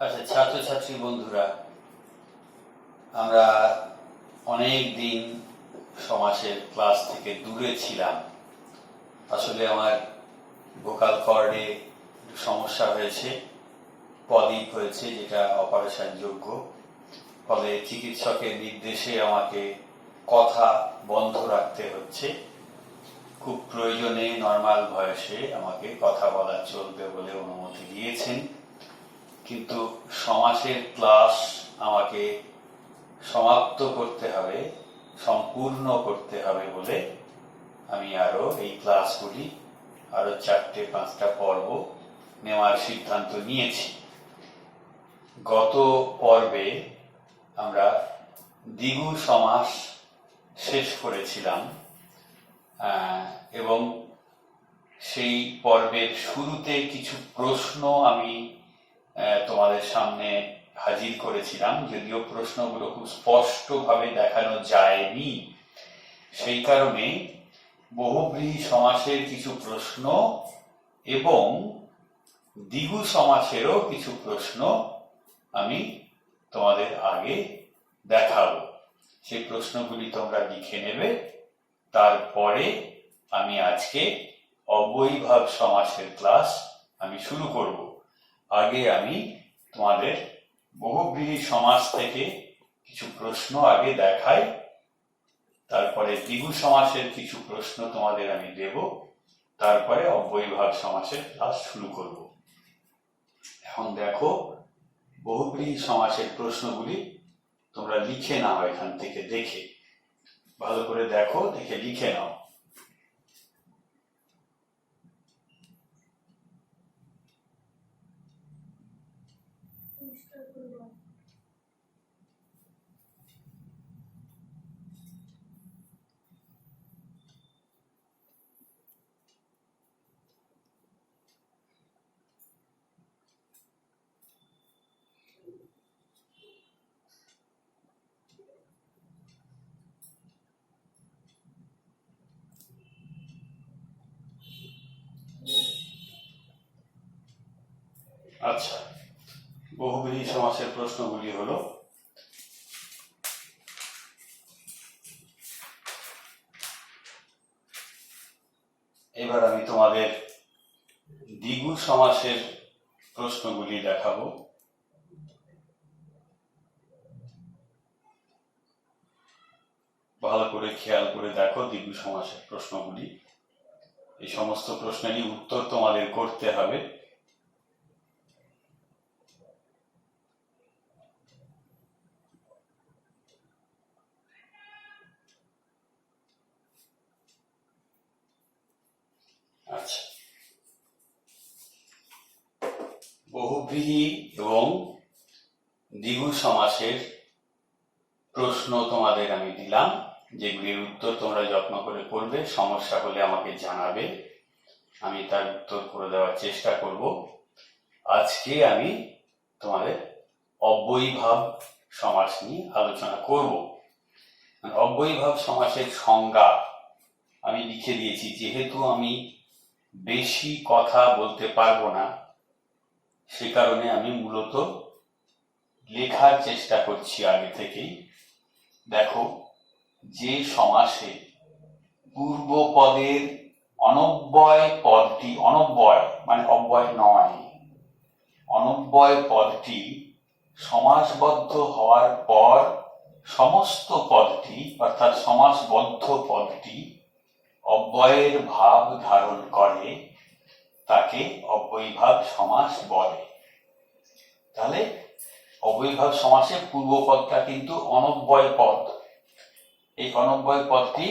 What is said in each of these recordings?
আচ্ছা, ছাত্রছাত্রী বন্ধুরা, আমরা অনেক দিন সমাজের ক্লাস থেকে দূরে ছিলাম। আসলে আমার ভোকাল কর্ডে সমস্যা হয়েছে, পলিপ হয়েছে, যেটা অপারেশন যোগ্য। ফলে চিকিৎসকের নির্দেশে আমাকে কথা বন্ধ রাখতে হচ্ছে। খুব প্রয়োজনে নর্মাল ভয়েসে আমাকে কথা বলা চলবে বলে অনুমতি দিয়েছেন, কিন্তু সমাজের ক্লাস আমাকে সমাপ্ত করতে হবে, সম্পূর্ণ করতে হবে বলে আমি আরো এই ক্লাসগুলি আরো 4-5টা পর্ব নেওয়ার সিদ্ধান্ত নিয়েছি। গত পর্বে আমরা দ্বিগু সমাস শেষ করেছিলাম এবং সেই পর্বের শুরুতে কিছু প্রশ্ন আমি তোমাদের সামনে হাজির করেছিলাম, যদিও প্রশ্নগুলো খুব স্পষ্টভাবে দেখানো যায়নি। সেই কারণে বহুব্রীহি সমাসের কিছু প্রশ্ন এবং দ্বিগু সমাসেরও কিছু প্রশ্ন আমি তোমাদের আগে দেখাবো। সেই প্রশ্নগুলি তোমরা লিখে নেবে। তারপরে আমি আজকে অব্যয়ীভাব সমাসের ক্লাস আমি শুরু করব। আগে আমি তোমাদের বহুব্রীহি সমাস থেকে কিছু প্রশ্ন আগে দেখাই, তারপরে দ্বিগু সমাসের কিছু প্রশ্ন তোমাদের আমি দেব, তারপরে অব্যয়ীভাব সমাসের ক্লাস শুরু করব। এখন দেখো, বহুব্রীহি সমাসের প্রশ্নগুলি তোমরা লিখে নাও, এখান থেকে দেখে ভালো করে দেখো, দেখে লিখে নাও। আচ্ছা, বহুব্রীহি সমাসের প্রশ্নগুলি হলো, এবার আমি তোমাদের দ্বিগু সমাসের প্রশ্নগুলি দেখাবো। ভালো করে খেয়াল করে দেখো দ্বিগু সমাসের প্রশ্নগুলি। এই সমস্ত প্রশ্নেরই উত্তর তোমাদের করতে হবে। আচ্ছা, বহুব্রীহি এবং দ্বিগু সমাসের প্রশ্ন তোমাদের আমি দিলাম, যেগুলির উত্তর তোমরা যত্ন করে করবে। সমস্যা হলে আমাকে জানাবে, আমি তার উত্তর করে দেওয়ার চেষ্টা করব। আজকে আমি তোমাদের অব্যয়ীভাব সমাস নিয়ে আলোচনা করব। অব্যয়ীভাব সমাসের সংজ্ঞা আমি লিখে দিয়েছি। যেহেতু আমি বেশি কথা বলতে পারবো না, সে কারণে আমি মূলত লেখার চেষ্টা করছি আগে থেকেই। দেখো, যে সমাসে পূর্বপদের অনব্যয় পদটি, অনব্যয় মানে অব্যয় নয়, অনব্যয় পদটি সমাসবদ্ধ হওয়ার পর সমস্ত পদটি অর্থাৎ সমাসবদ্ধ পদটি অব্যয়ের ভাব ধারণ করে, তাকে অব্যয়ীভাব সমাস বলে। তাহলে অব্যয়ীভাব সমাসে পূর্বপদটা কিন্তু অনব্যয় পদ। এই অনব্যয় পদটি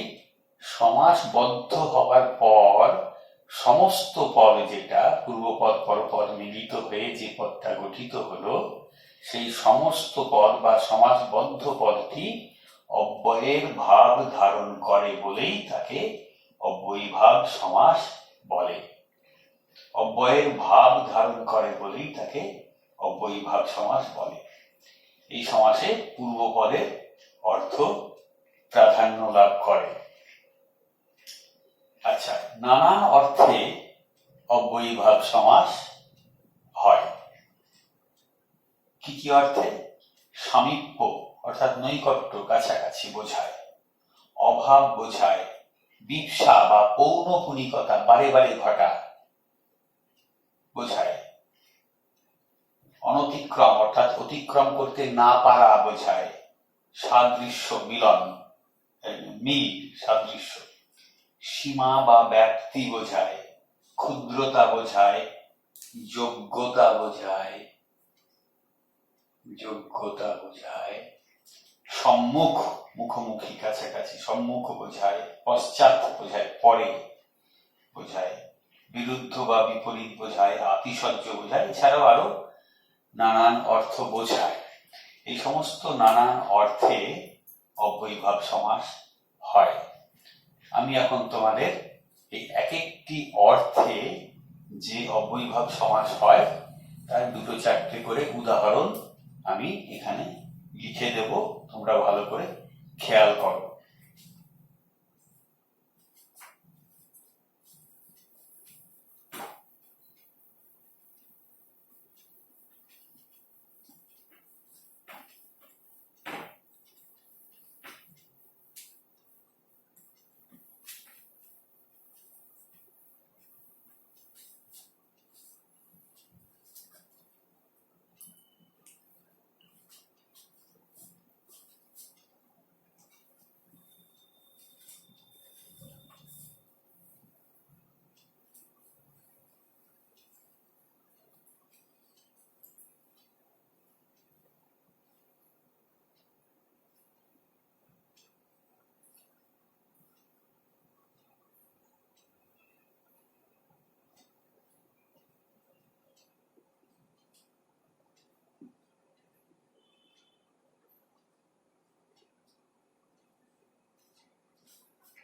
সমাসবদ্ধ হওয়ার পর সমস্ত পদ, যেটা পূর্বপদ পরপদ মিলিত হয়ে যে পদটা গঠিত হলো, সেই সমস্ত পদ বা সমাসবদ্ধ পদটি অব্যয়ের ভাব ধারণ করে বলেই তাকে অব্যয়ীভাব সমাস বলে। অব্যয়ের ভাব ধারণ করে বলেই তাকে অব্যয়ীভাব সমাস বলে। এই সমাসে পূর্বপদের অর্থ প্রাধান্য লাভ করে। আচ্ছা, নানা অর্থে অব্যয়ীভাব সমাস হয়। কি কি অর্থে? সামীপ্য অর্থাৎ নৈকট্য, কাছাকাছি বোঝায়। অভাব বোঝায় বিপসা বা পৌনঃপুনিকতা, বারে বারে ঘটা বোঝায়। অনতিক্রম অর্থাৎ অতিক্রম করতে না পারা বোঝায়। সাদৃশ্য মিলন, মিল, সাদৃশ্য। সীমা বা ব্যাপ্তি বোঝায়। ক্ষুদ্রতা বোঝায়। যোগ্যতা বোঝায়। যোগ্যতা বোঝায়। সম্মুখ, মুখোমুখি, কাছাকাছি, সম্মুখ বোঝায়। পশ্চাৎ বোঝায়, পরে বোঝায়। বিরুদ্ধ বা বিপরীত বোঝায়। আতিশয্য বোঝায়। এছাড়াও আরো নানান অর্থ বোঝায়। এই সমস্ত নানান অর্থে অব্যয়ীভাব সমাস হয়। আমি এখন তোমাদের এই এক একটি অর্থে যে অব্যয়ীভাব সমাস হয় তার দুটো চারটে করে উদাহরণ আমি এখানে লিখে দেব, তোমরা ভালো করে খেয়াল করো।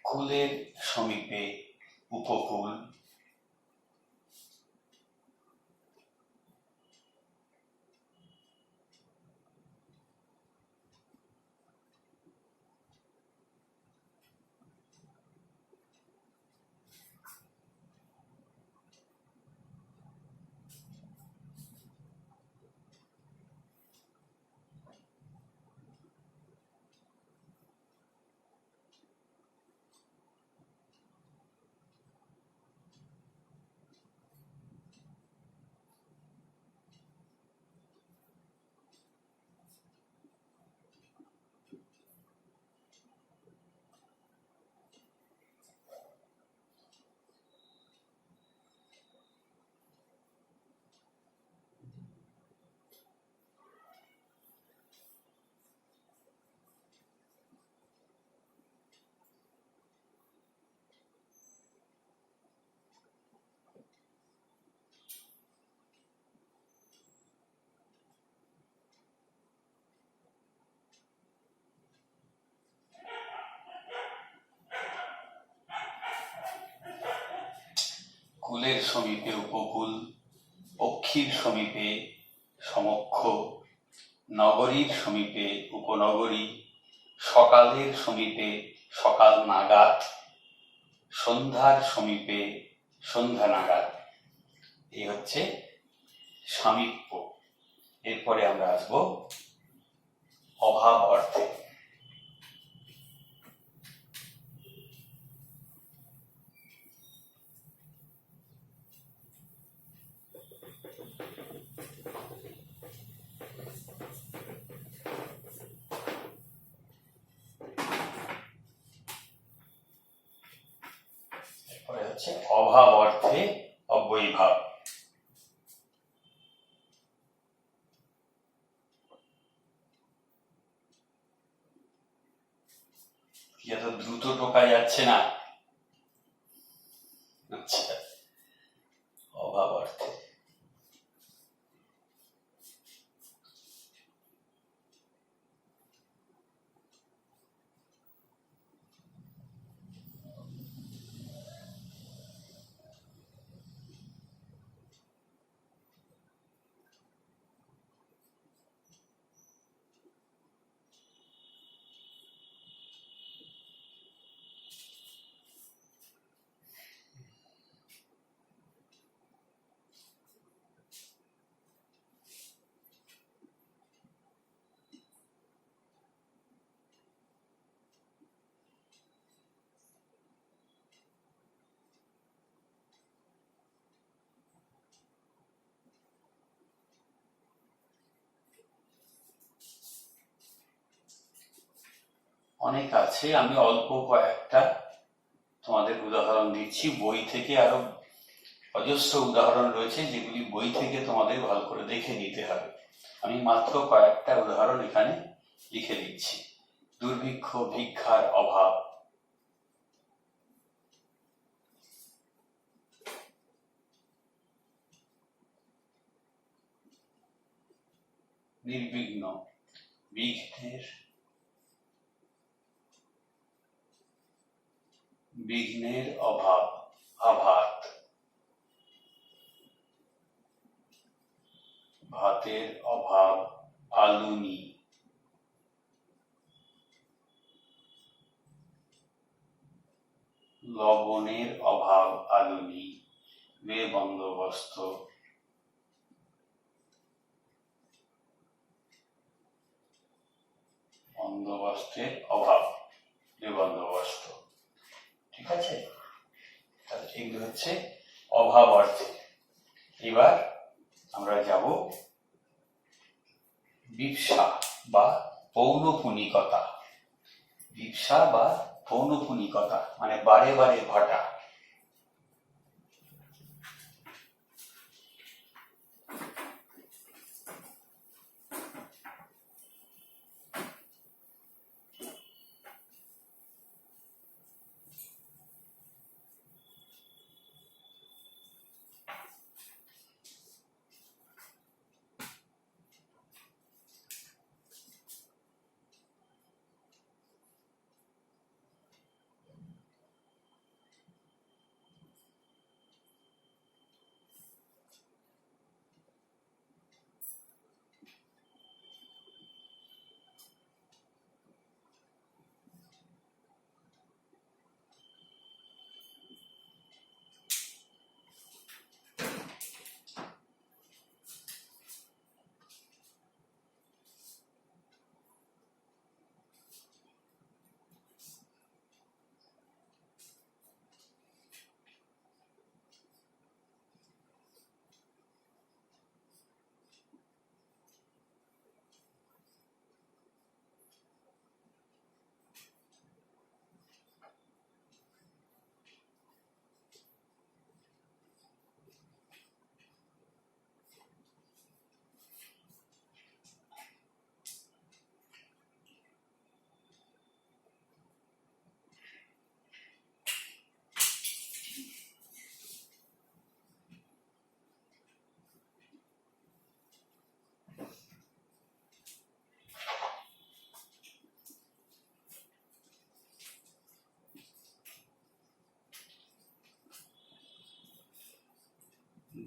কুলের সমীপে উপকূল। কুলের সমীপে উপকূল, পক্ষীর সমীপে সমক্ষ, নগরীর সমীপে উপনগরী, সকালের সমীপে সকাল নাগাদ, সন্ধ্যার সমীপে সন্ধ্যা নাগাদ। এই হচ্ছে সামীপ্য। এরপরে আমরা আসবো অভাব অর্থে। এরপরে হচ্ছে অভাব অর্থে অব্যয়ীভাব। এত দ্রুত টোকা যাচ্ছে না। আচ্ছা, অভাব অর্থে অনেক আছে, আমি অল্প কয়েকটা তোমাদের উদাহরণ দিচ্ছি। বই থেকে আরো অজস্র উদাহরণ রয়েছে, যেগুলি বই থেকে তোমাদের ভালো করে দেখে নিতে হবে। আমি মাত্র কয়েকটা উদাহরণ এখানে লিখে দিচ্ছি। দুর্ভিক্ষ, ভিক্ষার অভাব, নির্বিঘ্ন, বিঘ্নের অভাব, আঘাত, ভাতের অভাব, আলুনি, লবণের অভাব, আলুনি, বেবন্দোবস্ত, বন্দোবস্তের অভাব, বেবন্দোবস্ত। ঠিক আছে, তাহলে এগুলো হচ্ছে অভাব অর্থে। এবার আমরা যাব বিপসা বা পৌনঃপুনিকতা। বিপসা বা পৌনঃপুনিকতা মানে বারে বারে ঘটা।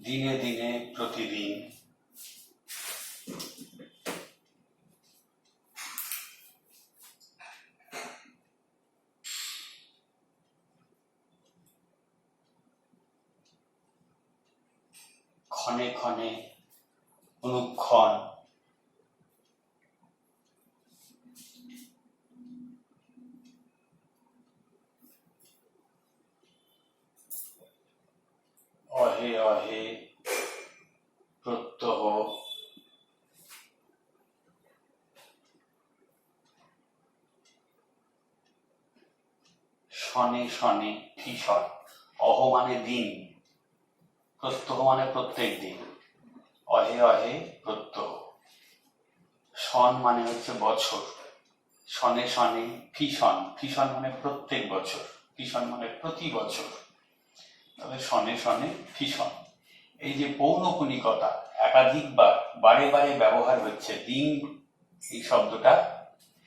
দিনে দিনে, প্রতিদিন, ক্ষণে ক্ষণে, অনুক্ষণ, অহে অহে, প্রত্যহ, শনে শনে, ভীষণ। অহ মানে দিন, প্রত্যহ মানে প্রত্যেক দিন, অহে অহে, প্রত্যহ। শন মানে হচ্ছে বছর, শনে শনে, ভীষণ, ভীষণ মানে প্রত্যেক বছর, ভীষণ মানে প্রতি বছর, তবে শনে শনে, ভীষণ। এই যে পৌনঃপুনিকতা একাধিকবার বারে বারে ব্যবহার হচ্ছে। দিন এই শব্দটা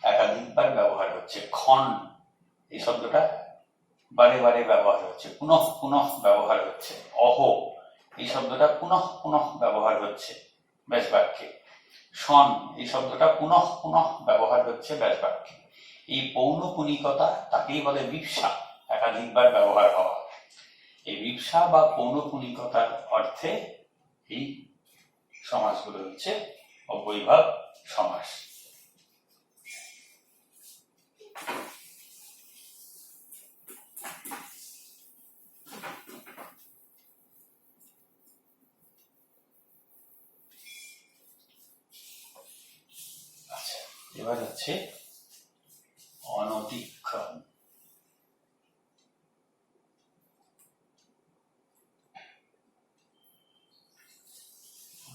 একাধিকবার ব্যবহার হচ্ছে। ক্ষণ এই শব্দটা বারে বারে ব্যবহার হচ্ছে, পুনঃ পুনঃ ব্যবহার হচ্ছে। অহ এই শব্দটা পুনঃ পুনঃ ব্যবহার হচ্ছে ব্যাস বাক্যে। শন এই শব্দটা পুনঃ পুনঃ ব্যবহার হচ্ছে ব্যাস বাক্যে। এই পৌনঃপুনিকতা তাকেই বলে বিপসা, একাধিকবার ব্যবহার হওয়া। এই বিপসা বা পৌনঃপুনিকতার অর্থে এই সমাসগুলো হচ্ছে অব্যয়ীভাব সমাস। আচ্ছা, এবার হচ্ছে অনতি।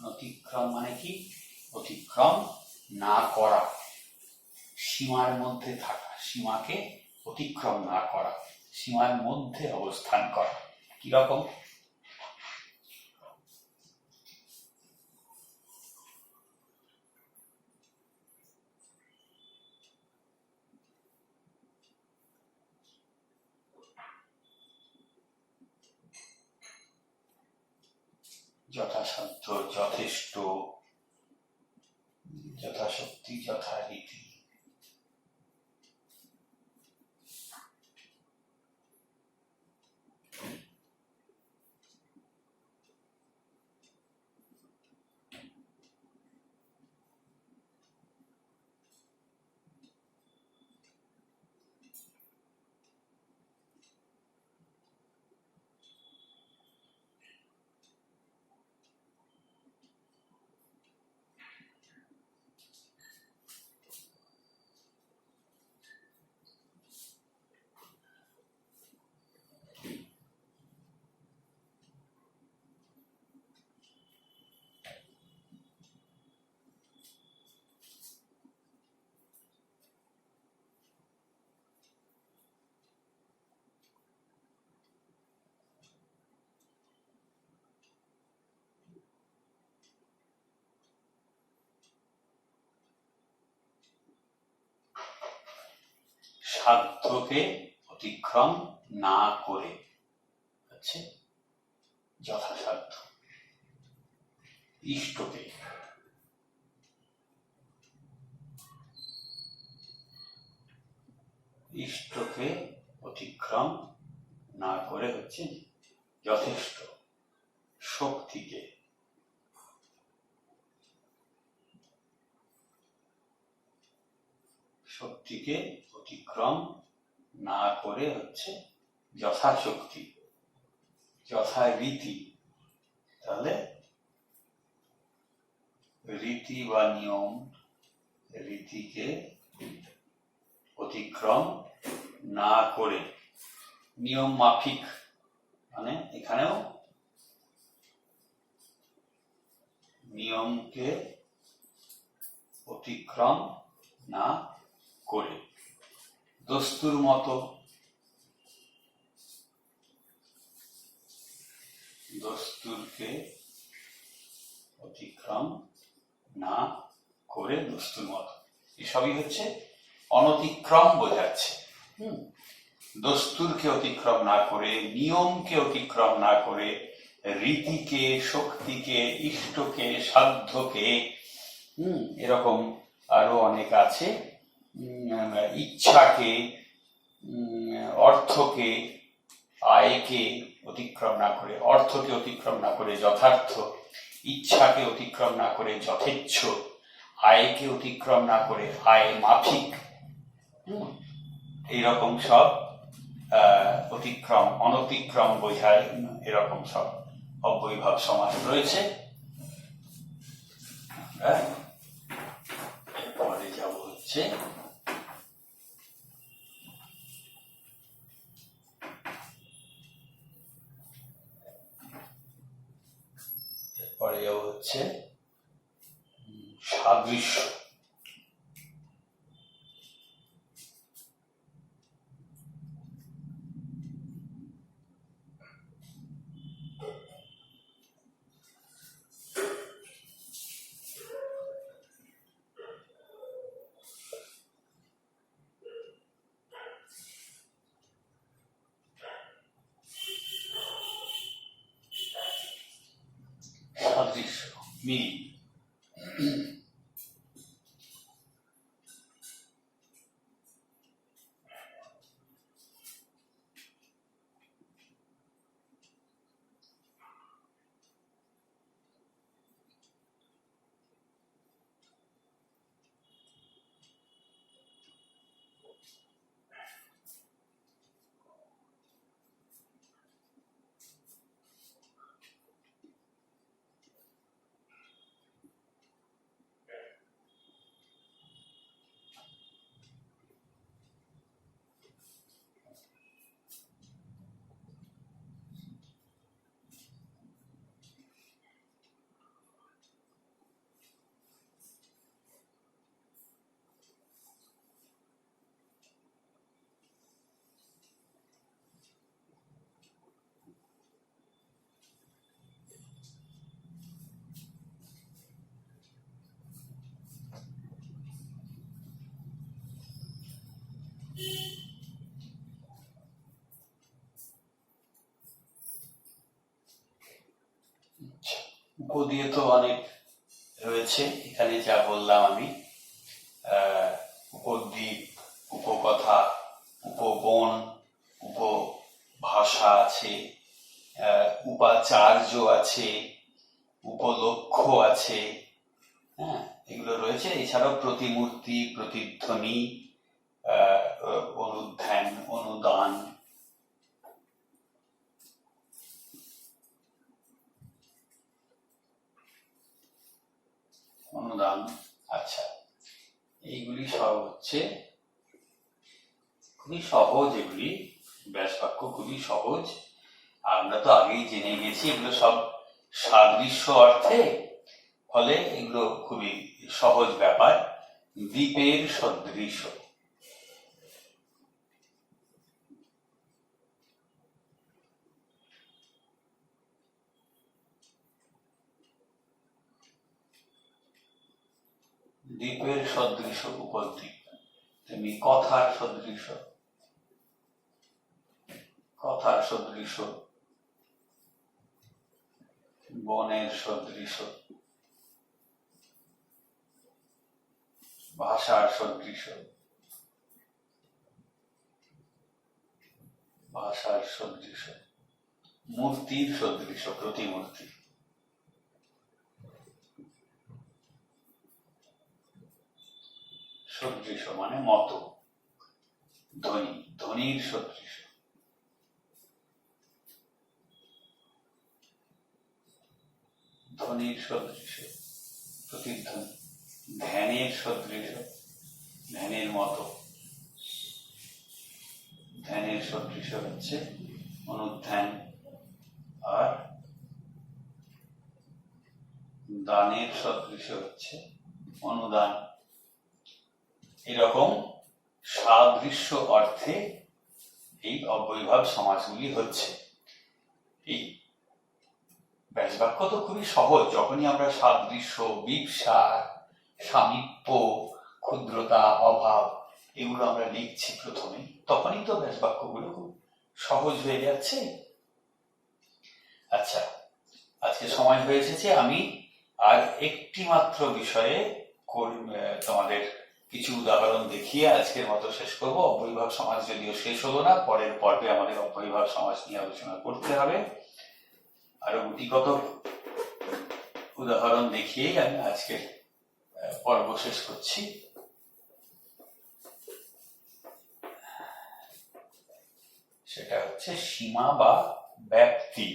অনতিক্রম মানে কি? অতিক্রম না করা, সীমার মধ্যে থাকা, সীমাকে অতিক্রম না করা, সীমার মধ্যে অবস্থান করা। কিরকম? যথাসাধ্য, যথেষ্ট, যথাশক্তি, যথারীতি। সাধ্যকে অতিক্রম না করে হচ্ছে যথাসাধ্য। ইষ্টকে অতিক্রম না করে হচ্ছে যথেষ্ট। শক্তিকে অতিক্রম না করে হচ্ছে যথাশক্তি, যথারীতি। তাহলে রীতি বা নিয়ম, রীতিকে অতিক্রম না করে, নিয়ম মাফিক মানে এখানেও নিয়মকে অতিক্রম না করে, দস্তুর মতো, দস্তুরকে অতিক্রম না করে, দস্তুর মতো, এসবই হচ্ছে অনতিক্রম বোঝাচ্ছে। দস্তুরকে অতিক্রম না করে, নিয়মকে অতিক্রম না করে, রীতিকে, শক্তিকে, ইষ্টকে, সাধ্যকে, এরকম আরো অনেক আছে, ইচ্ছাকে, অর্থকে, আয়কে অতিক্রম না করে, অর্থকে অতিক্রম না করে যথার্থ, ইচ্ছাকে অতিক্রম না করে যথেচ্ছ, আয়কে অতিক্রম না করে আয় মাফিক, এইরকম সব অতিক্রম, অনতিক্রম বোঝায়, এরকম সব অব্যয়ীভাব সমাস রয়েছে। এরপরে যাব হচ্ছে সাদৃশ্য। মিল। উপ দিয়ে তো অনেক রয়েছে, এখানে যা বললাম আমি, উপদ্বীপ, উপকথা, উপবন, উপভাষা আছে, উপাচার্য আছে, উপলক্ষ্য আছে, হ্যাঁ, এগুলো রয়েছে। এছাড়াও প্রতিমূর্তি, প্রতিধ্বনি, অনুধ্যান, অনুদান, অনুদান। আচ্ছা, এইগুলি সব হচ্ছে খুবই সহজ, এগুলি ব্যাস বাক্য খুবই সহজ। আমরা তো আগেই জেনে গেছি এগুলো সব সাদৃশ্য অর্থে, ফলে এগুলো খুবই সহজ ব্যাপার। দ্বীপের সদৃশ, দ্বীপের সদৃশ উপদ্বীপ। তেমনি কথার সদৃশ, কথার সদৃশ, বনের সদৃশ, ভাষার সদৃশ, ভাষার সদৃশ, মূর্তির সদৃশ, প্রতিমূর্তি, সদৃশ মানে মতো, ধ্বনি, ধ্বনির সদৃশ, ধ্বনির সদৃশ, প্রতিধ্বনি, ধ্যানের সদৃশ, ধ্যানের মতো, ধ্যানের সদৃশ হচ্ছে অনুধ্যান, আর দানের সদৃশ হচ্ছে অনুদান। এরকম সাদৃশ্য অর্থে এই অব্যয়ীভাব সমাসগুলি হচ্ছে। এই ব্যাসবাক্য তো খুবই সহজ। যখনই আমরা সাদৃশ্য, বিপসার, সামীপ্য, ক্ষুদ্রতা, অভাব এগুলো আমরা লিখছি প্রথমে, তখনই তো ব্যাসবাক্যগুলো খুব সহজ হয়ে যাচ্ছে। আচ্ছা, আজকে সময় হয়ে এসেছে, আমি আর একটি মাত্র বিষয়ে তোমাদের কিছু উদাহরণ দেখিয়ে আজকের মতো শেষ করব। অব্যয়ীভাব সমাস যদিও শেষ হলো না, পরের পর্বে আমাদের অব্যয়ীভাব সমাস নিয়ে আলোচনা করতে হবে। আরো গুটিকত উদাহরণ দেখিয়েই আমি আজকের পর্ব শেষ করছি। সেটা হচ্ছে সীমা বা ব্যাপ্তি।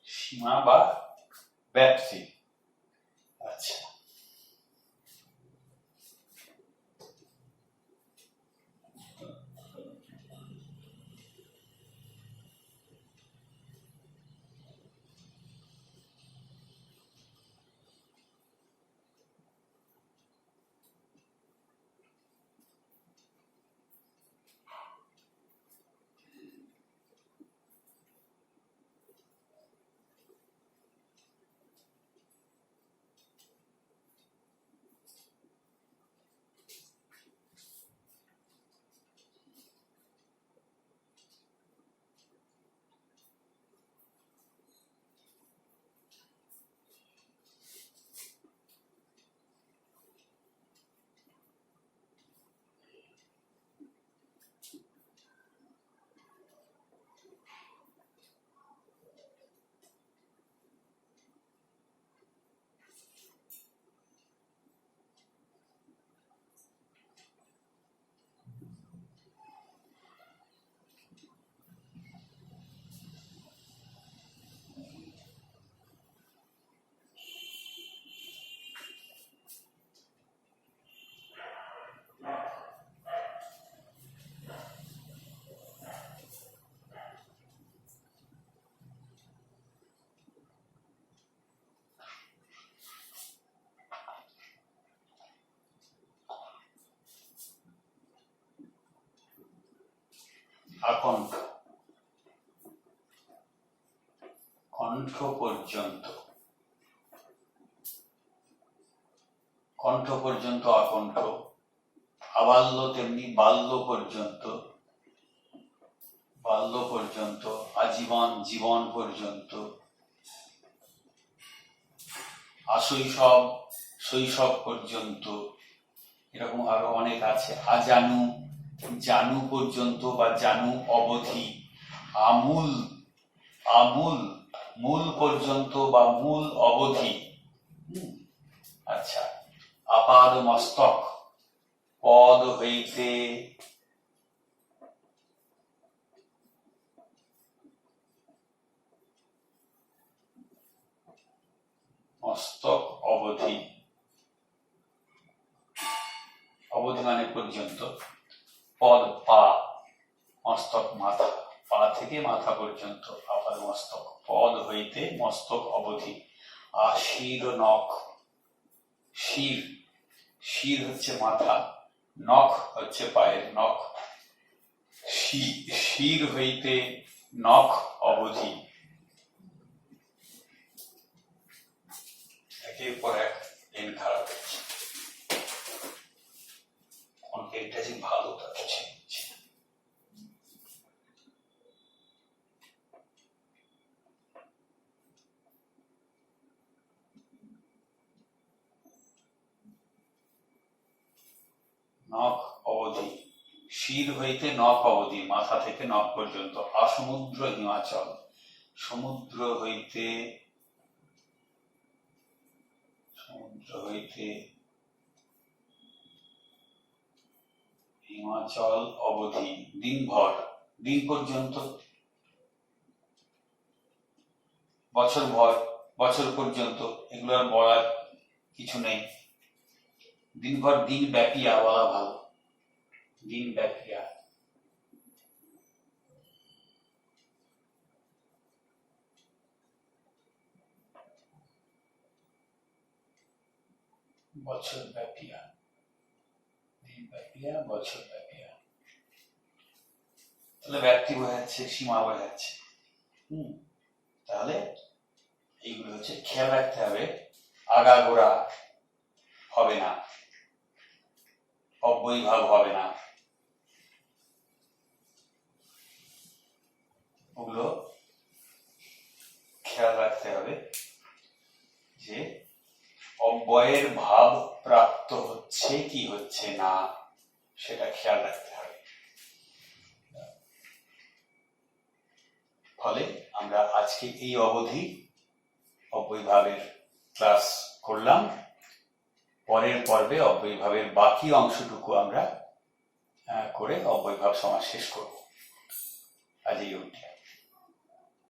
সীমা বা ব্যাপ্তি। আচ্ছা, আকণ্ঠ, কণ্ঠ পর্যন্ত, কণ্ঠ পর্যন্ত আকণ্ঠ, আবাল্য তেমনি বাল্য পর্যন্ত, বাল্য পর্যন্ত, আজীবন জীবন পর্যন্ত, আশৈশব শৈশব পর্যন্ত, এরকম আরো অনেক আছে। আজানু, জানু পর্যন্ত বা জানু অবধি, আমূল, আমূল মূল পর্যন্ত বা মূল অবধি। আচ্ছা, আপাদ মস্তক, পদ হইতে মস্তক অবধি, অবধি মানে পর্যন্ত, পদ পা, মস্তক মাথা, পা থেকে মাথা পর্যন্ত আপাদ মস্তক, পদ হইতে মস্তক অবধি। শির নখ, শির, শির হচ্ছে মাথা, নখ হচ্ছে পায়ের নখ, শির হইতে নখ অবধি। একের পর এক পেন খারাপ হচ্ছে, কোন পেনটা যে ভালো তা বুঝে নিচ্ছি। নখ অবধি, শির হইতে নখ অবধি, মাথা থেকে নখ পর্যন্ত। আসমুদ্র হিমাচল, সমুদ্র হইতে, সমুদ্র হইতে হিমাচল অবধি। দিনভর, দিন পর্যন্ত, বছর ভর, বছর পর্যন্ত, এগুলো আর বলার কিছু নেই। দিনভর, দিন ব্যাপিয়া বলা ভালো, দিন ব্যাপিয়া। বছর ব্যাপিয়া, দিন ব্যাপিয়া, বছর ব্যাপিয়া। তাহলে ব্যাপ্তি বোঝাচ্ছে, সীমা বোঝাচ্ছে। তাহলে এইগুলো হচ্ছে খেয়াল রাখতে হবে, আগাগোড়া হবে না, অব্যয়ীভাব হবে না, ওগুলো খেয়াল রাখতে হবে যে অব্যয়ের ভাব প্রাপ্ত হচ্ছে কি হচ্ছে না, সেটা খেয়াল রাখতে হবে। ফলে আমরা আজকে এই অবধি অব্যয়ীভাবের ক্লাস করলাম। পরের পর্বে অব্যয়ীভাবের বাকি অংশটুকু আমরা করে অব্যয়ীভাব সমাজ শেষ করব। আজ এই অবধি।